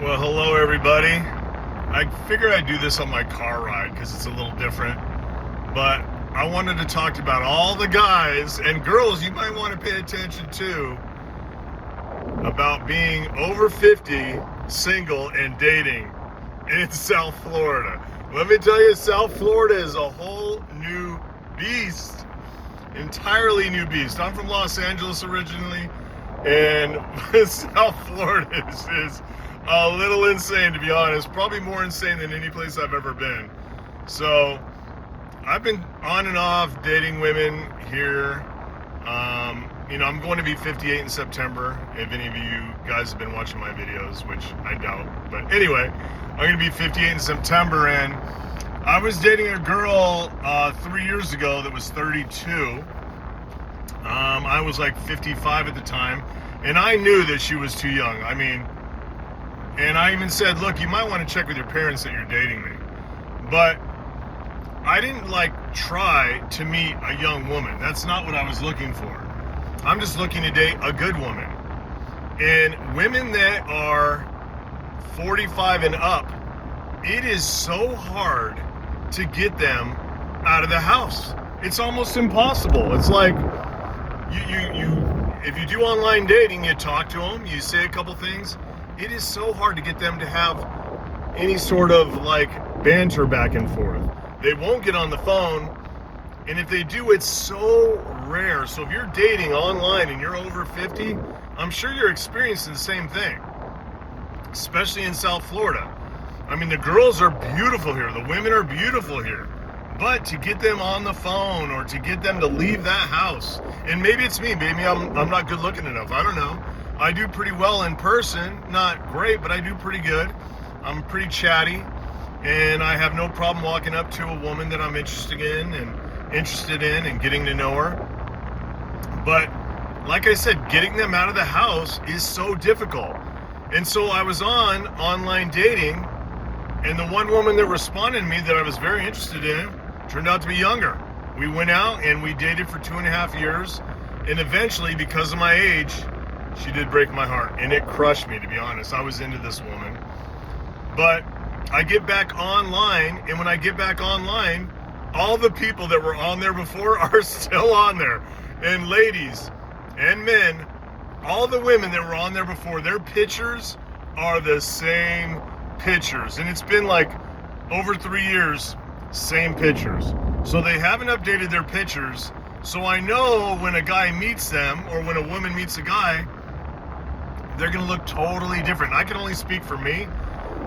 Well, hello everybody. I figured I'd do this on my car ride because it's a little different. But I wanted to talk about all the guys and girls you might want to pay attention to about being over 50, single, and dating in South Florida. Let me tell you, South Florida is a whole new beast. Entirely new beast. I'm from Los Angeles originally, and South Florida is a little insane, to be honest. Probably more insane than any place I've ever been. So I've been on and off dating women here. I'm going to be 58 in September, if any of you guys have been watching my videos, which I doubt. But anyway, I'm going to be 58 in September, and I was dating a girl 3 years ago that was 32. I was like 55 at the time, and I knew that she was too young. And I even said, look, you might want to check with your parents that you're dating me. But I didn't try to meet a young woman. That's not what I was looking for. I'm just looking to date a good woman. And women that are 45 and up, it is so hard to get them out of the house. It's almost impossible. It's like you if you do online dating, you talk to them, you say a couple things. It is so hard to get them to have any sort of banter back and forth. They won't get on the phone, and if they do, it's so rare. So if you're dating online and you're over 50, I'm sure you're experiencing the same thing, especially in South Florida. The girls are beautiful here. The women are beautiful here. But to get them on the phone or to get them to leave that house, and maybe it's me, maybe I'm not good looking enough. I don't know. I do pretty well in person. Not great, but I do pretty good. I'm pretty chatty, and I have no problem walking up to a woman that I'm interested in and getting to know her. But like I said, getting them out of the house is so difficult. And so I was on online dating, and the one woman that responded to me that I was very interested in turned out to be younger. We went out and we dated for 2.5 years, and eventually, because of my age, she did break my heart, and it crushed me, to be honest. I was into this woman. But I get back online, and when I get back online, all the people that were on there before are still on there. And ladies and men, all the women that were on there before, their pictures are the same pictures. And it's been over 3 years, same pictures. So they haven't updated their pictures. So I know when a guy meets them, or when a woman meets a guy, they're going to look totally different. I can only speak for me,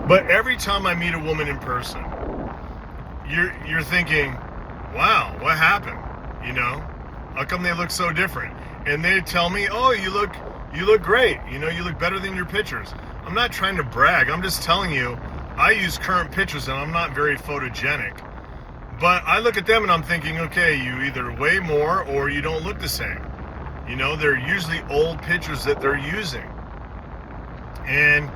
but every time I meet a woman in person, you're thinking, wow, what happened? How come they look so different? And they tell me, oh, you look great. You look better than your pictures. I'm not trying to brag. I'm just telling you, I use current pictures and I'm not very photogenic. But I look at them and I'm thinking, okay, you either weigh more or you don't look the same. They're usually old pictures that they're using. And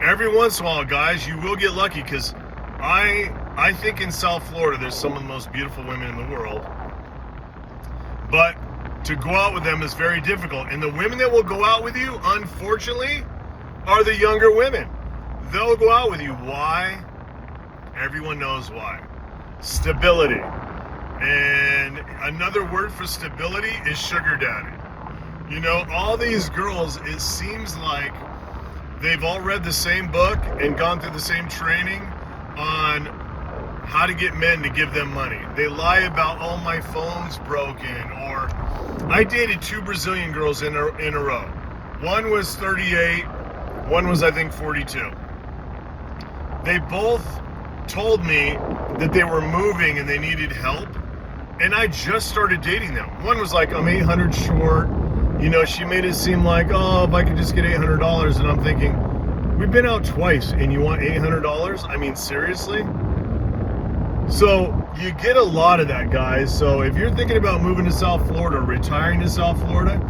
every once in a while, guys, you will get lucky, because I think in South Florida there's some of the most beautiful women in the world. But to go out with them is very difficult. And the women that will go out with you, unfortunately, are the younger women. They'll go out with you. Why? Everyone knows why. Stability. And another word for stability is sugar daddy. All these girls, it seems like they've all read the same book and gone through the same training on how to get men to give them money. They lie about, oh, my phone's broken, or I dated 2 Brazilian girls in a row. One was 38, one was, I think, 42. They both told me that they were moving and they needed help, and I just started dating them. One was like, I'm 800 short. She made it seem like, oh, if I could just get $800, and I'm thinking, we've been out twice and you want $800? Seriously? So you get a lot of that, guys. So if you're thinking about moving to South Florida, retiring to South Florida,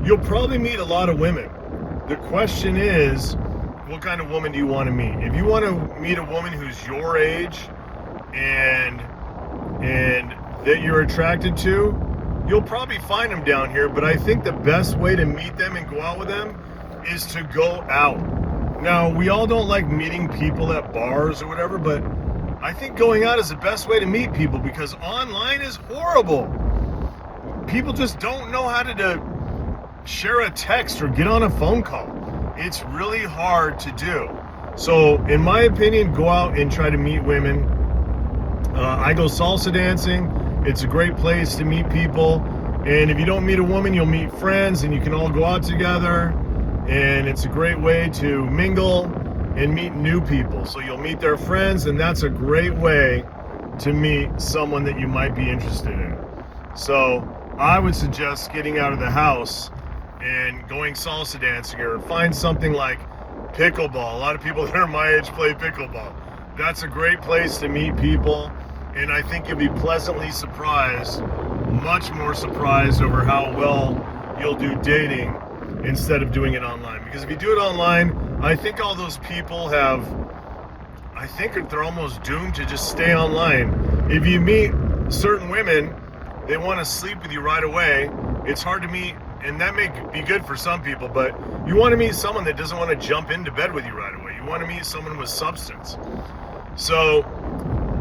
you'll probably meet a lot of women. The question is, what kind of woman do you want to meet? If you want to meet a woman who's your age and that you're attracted to, you'll probably find them down here. But I think the best way to meet them and go out with them is to go out. Now, we all don't like meeting people at bars or whatever, but I think going out is the best way to meet people because online is horrible. People just don't know how to share a text or get on a phone call. It's really hard to do. So, in my opinion, go out and try to meet women. I go salsa dancing. It's a great place to meet people. And if you don't meet a woman, you'll meet friends and you can all go out together. And it's a great way to mingle and meet new people. So you'll meet their friends, and that's a great way to meet someone that you might be interested in. So I would suggest getting out of the house and going salsa dancing, or find something like pickleball. A lot of people that are my age play pickleball. That's a great place to meet people, and I think you'll be pleasantly surprised, much more surprised over how well you'll do dating instead of doing it online. Because if you do it online, I think all those people I think they're almost doomed to just stay online. If you meet certain women, they want to sleep with you right away. It's hard to meet, and that may be good for some people, but you want to meet someone that doesn't want to jump into bed with you right away. You want to meet someone with substance. So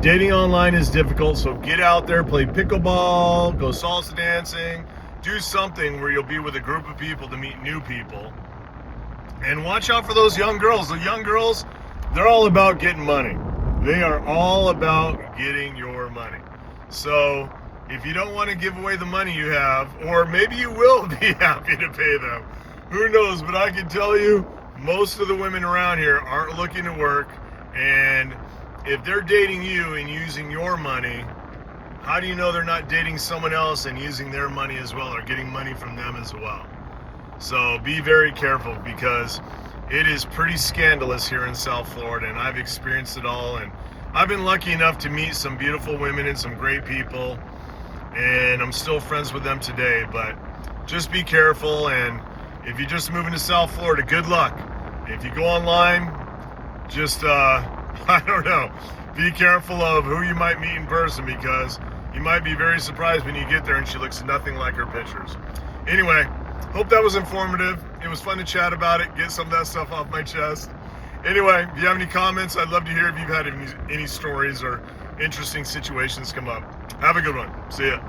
dating online is difficult, so get out there, play pickleball, go salsa dancing, do something where you'll be with a group of people to meet new people. And watch out for those young girls. The young girls, they're all about getting money. They are all about getting your money. So if you don't want to give away the money you have, or maybe you will be happy to pay them, who knows? But I can tell you, most of the women around here aren't looking to work, and if they're dating you and using your money, how do you know they're not dating someone else and using their money as well, or getting money from them as well? So be very careful, because it is pretty scandalous here in South Florida, and I've experienced it all, and I've been lucky enough to meet some beautiful women and some great people, and I'm still friends with them today. But just be careful, and if you're just moving to South Florida, good luck. If you go online, just I don't know, be careful of who you might meet in person, because you might be very surprised when you get there and she looks nothing like her pictures. Anyway, hope that was informative. It was fun to chat about it, get some of that stuff off my chest. Anyway, if you have any comments, I'd love to hear if you've had any stories or interesting situations come up. Have a good one. See ya.